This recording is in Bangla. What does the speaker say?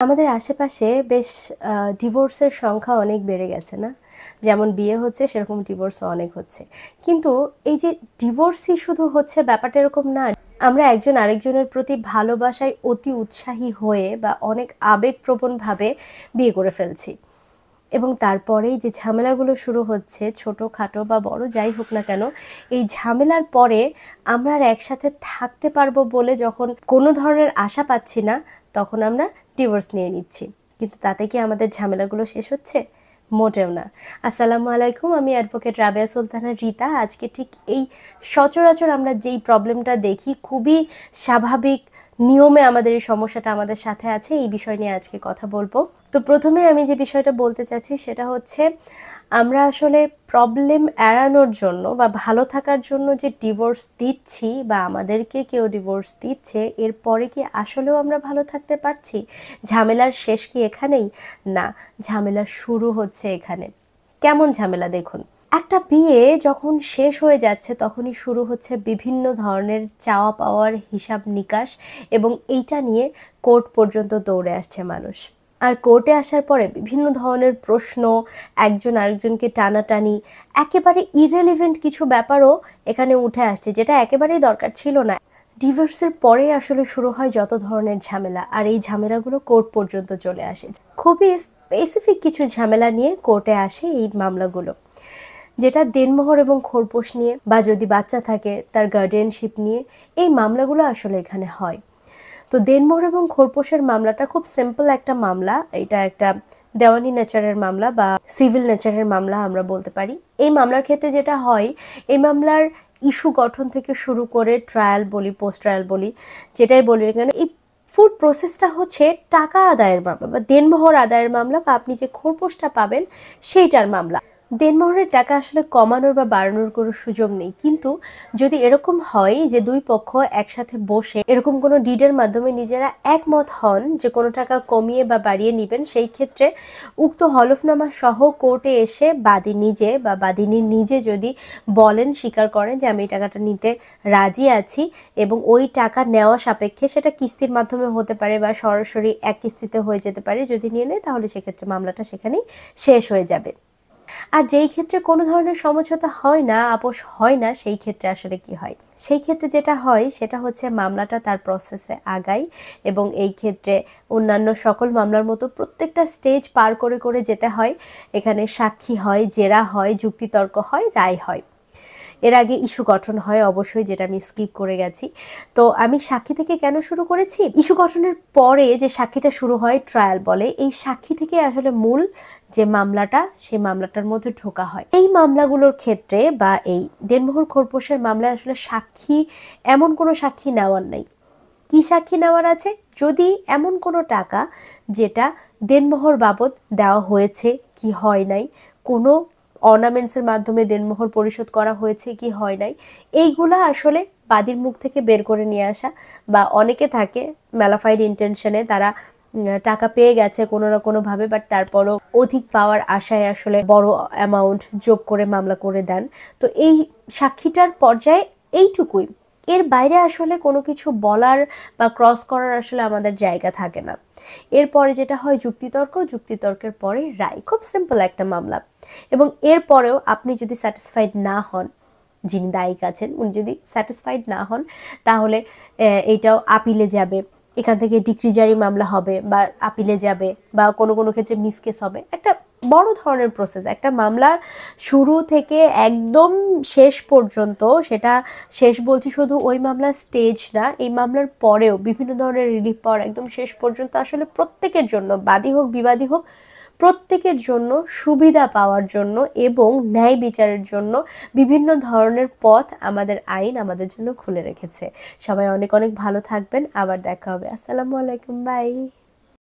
আমাদের আশেপাশে বেশ ডিভোর্সের সংখ্যা অনেক বেড়ে গেছে না? যেমন বিয়ে হচ্ছে সেরকম ডিভোর্সও অনেক হচ্ছে। কিন্তু এই যে ডিভোর্সই শুধু হচ্ছে ব্যাপারটা এরকম না। আমরা একজন আরেকজনের প্রতি ভালোবাসায় অতি উৎসাহী হয়ে বা অনেক আবেগপ্রবণভাবে বিয়ে করে ফেলছি। এবং তারপরেই যে ঝামেলাগুলো শুরু হচ্ছে ছোটোখাটো বা বড় যাই হোক না কেন, এই ঝামেলার পরে আমরা আর একসাথে থাকতে পারবো বলে যখন কোনো ধরনের আশা পাচ্ছি না, তখন আমরা ডিভোর্স নিয়ে নিচ্ছি। কিন্তু তাতে কি আমাদের ঝামেলাগুলো শেষ হচ্ছে? মোটেও না। আসসালামু আলাইকুম, আমি অ্যাডভোকেট রাবেয়া সুলতানা রিতা। আজকে ঠিক এই সচরাচর আমরা যেই প্রবলেমটা দেখি, খুবই স্বাভাবিক নিয়মে আমাদের এই সমস্যাটা আমাদের সাথে আছে, এই বিষয় নিয়ে আজকে কথা বলবো। তো প্রথমে আমি যে বিষয়টা বলতে চাচ্ছি সেটা হচ্ছে, আমরা আসলে প্রবলেম এড়ানোর জন্য বা ভালো থাকার জন্য যে ডিভোর্স দিচ্ছি বা আমাদেরকে কেউ ডিভোর্স দিচ্ছে, এরপরে কি আসলেও আমরা ভালো থাকতে পারছি? ঝামেলার শেষ কি এখানেই? না, ঝামেলার শুরু হচ্ছে এখানে। কেমন ঝামেলা দেখুন। একটা বিয়ে যখন শেষ হয়ে যাচ্ছে তখনই শুরু হচ্ছে বিভিন্ন ধরনের চাওয়া পাওয়ার হিসাব নিকাশ, এবং এইটা নিয়ে কোর্ট পর্যন্ত দৌড়ে আসছে মানুষ। আর কোর্টে আসার পরে বিভিন্ন ধরনের প্রশ্ন, একজন আরেকজনকে টানাটানি, একেবারে ইররেলিভেন্ট কিছু ব্যাপারও এখানে উঠে আসছে, যেটা একেবারেই দরকার ছিল না। ডিভোর্সের পরে আসলে শুরু হয় যত ধরনের ঝামেলা, আর এই ঝামেলাগুলো কোর্ট পর্যন্ত চলে আসে। খুবই স্পেসিফিক কিছু ঝামেলা নিয়ে কোর্টে আসে এই মামলাগুলো, যেটা দেনমোহর এবং খোরপোশ নিয়ে, বা যদি বাচ্চা থাকে তার গার্ডিয়ানশিপ নিয়ে এই মামলাগুলো আসলে এখানে হয়। তো দেনমোহর এবং খোরপোশের মামলাটা খুব সিম্পল একটা মামলা। এটা একটা দেওয়ানি নেচারের মামলা বা সিভিল নেচারের মামলা আমরা বলতে পারি। এই মামলার ক্ষেত্রে যেটা হয়, এই মামলার ইস্যু গঠন থেকে শুরু করে ট্রায়াল বলি, পোস্ট ট্রায়াল বলি, যেটাই বলি কেন, এই ফুড প্রসেসটা হচ্ছে টাকা আদায়ের মামলা বা দেনমোহর আদায়ের মামলা, বা আপনি যে খোরপোশটা পাবেন সেইটার মামলা। দেনমোহরের টাকা আসলে কমানোর বা বাড়ানোর কোনো সুযোগ নেই, কিন্তু যদি এরকম হয় যে দুই পক্ষ একসাথে বসে এরকম কোনো ডিডের মাধ্যমে নিজেরা একমত হন যে কোনো টাকা কমিয়ে বা বাড়িয়ে নেবেন, সেই ক্ষেত্রে উক্ত হলফনামা সহ কোর্টে এসে বাদী নিজে বা বাদিনী নিজে যদি বলেন, স্বীকার করেন যে আমি এই টাকাটা নিতে রাজি আছি, এবং ওই টাকা নেওয়া সাপেক্ষে সেটা কিস্তির মাধ্যমে হতে পারে বা সরাসরি এক কিস্তিতে হয়ে যেতে পারে, যদি নিয়ে নেয় তাহলে সেক্ষেত্রে মামলাটা সেখানেই শেষ হয়ে যাবে। আর যেই ক্ষেত্রে কোনো ধরনের সমঝোতা হয় না, আপোষ হয় না, সেই ক্ষেত্রে আসলে কি হয়? সেই ক্ষেত্রে যেটা হয় সেটা হচ্ছে মামলাটা তার প্রসেসে আগায়, এবং এই ক্ষেত্রে অন্যান্য সকল মামলার মতো প্রত্যেকটা স্টেজ পার করে করে যেতে হয়। এখানে সাক্ষী হয়, জেরা হয়, যুক্তিতর্ক হয়, রায় হয়। এর আগে ইস্যু গঠন হয় অবশ্যই, যেটা আমি স্কিপ করে গেছি। তো আমি সাক্ষী থেকে কেন শুরু করেছি? ইস্যু গঠনের পরে যে সাক্ষীটা শুরু হয় ট্রায়াল বলে, এই সাক্ষী থেকে আসলে মূল যে মামলাটা, সেই মামলাটার মধ্যে ঢোকা হয়। এই মামলাগুলোর ক্ষেত্রে বা এই দেনমোহর খোরপোশের মামলায় আসলে সাক্ষী, এমন কোনো সাক্ষী নেওয়ার নাই। কি সাক্ষী নেওয়ার আছে? যদি এমন কোনো টাকা যেটা দেনমোহর বাবদ দেওয়া হয়েছে কি হয় নাই, কোনো অর্নামেন্টসের মাধ্যমে দেনমোহর পরিশোধ করা হয়েছে কি হয় নাই, এইগুলা আসলে বাদীর মুখ থেকে বের করে নিয়ে আসা। বা অনেকে থাকে ম্যালাফাইড ইন্টেনশনে, তারা টাকা পেয়ে গেছে কোনো না কোনোভাবে, বাট তারপরও অধিক পাওয়ার আশায় আসলে বড় অ্যামাউন্ট যোগ করে মামলা করে দেন। তো এই সাক্ষীটার পর্যায়ে এইটুকুই, এর বাইরে আসলে কোনো কিছু বলার বা ক্রস করার আসলে আমাদের জায়গা থাকে না। এরপরে যেটা হয় যুক্তিতর্ক, যুক্তিতর্কের পরে রায়। খুব সিম্পল একটা মামলা। এবং এরপরেও আপনি যদি স্যাটিসফাইড না হন, যিনি দায়িক আছেন উনি যদি স্যাটিসফাইড না হন, তাহলে এইটাও আপিলে যাবে। এখান থেকে ডিক্রি জারি মামলা হবে বা আপিলে যাবে, বা কোনো কোনো ক্ষেত্রে মিসকেস হবে। একটা বড় ধরনের প্রসেস। একটা মামলার শুরু থেকে একদম শেষ পর্যন্ত, সেটা শেষ বলছি শুধু ওই মামলার স্টেজ না, এই মামলার পরেও বিভিন্ন ধরনের রিলিফ পাওয়ার একদম শেষ পর্যন্ত আসলে প্রত্যেকের জন্য, বাদী হোক বিবাদী হোক, প্রত্যেকের জন্য সুবিধা পাওয়ার জন্য এবং ন্যায় বিচারের জন্য বিভিন্ন ধরনের পথ আমাদের আইন আমাদের জন্য খুলে রেখেছে। সবাই অনেক অনেক ভালো থাকবেন। আবার দেখা হবে। আসসালামু আলাইকুম, বাই।